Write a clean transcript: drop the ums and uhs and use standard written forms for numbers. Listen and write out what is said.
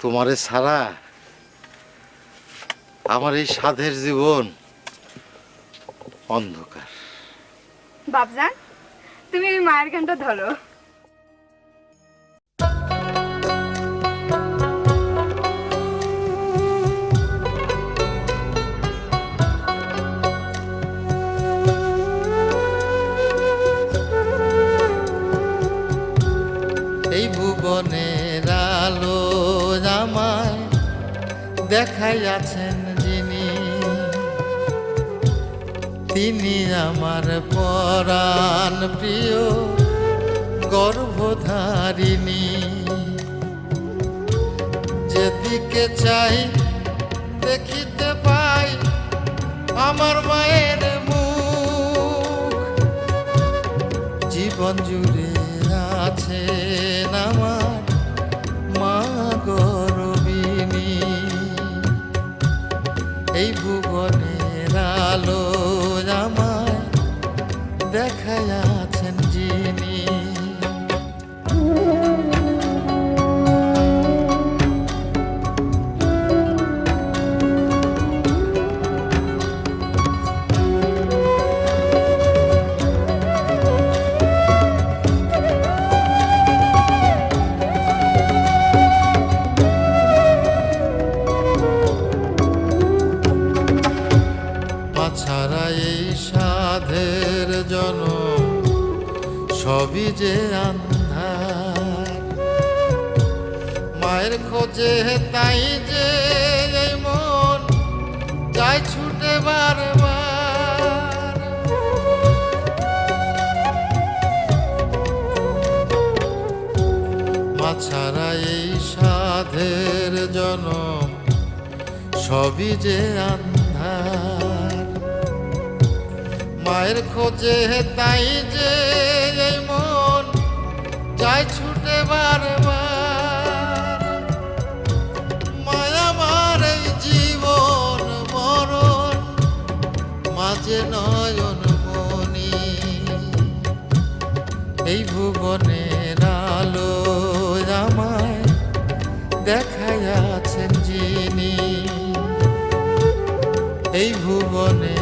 তোমারে ছাড়া আমার এই সাধের জীবন অন্ধকার। বাপজান, তুমি ওই মায়ের গানটা ধরো। এই ভুবনের আলো আমায় দেখাইয়াছেন যিনি, তিনি আমার পরাণ প্রিয় গর্ভধারিণী। যেদিকে চাই দেখিতে পাই আমার মায়ের মুখ, জীবন জুড়ে আছেন আমার মা গর্বিণী। এই ভুবনের আলো আমায় দেখাইয়াছেন যিনি। ছাড়া এই সাধের জনম সবই যে আন্ধার, মায়ের খোঁজে তাই যে এই মন যায় ছুটে বারবার। মা ছাড়া এই সাধের জনম সবই যে আন্ধার, মায়ের খোঁজে তাই যে এই মন যায় ছুটে বারবার। মায়া আমার এই জীবন মরণ মাঝে নয়ন মনি। এই ভুবনের আলো আমায় দেখাইয়াছেন যিনি, এই ভুবনে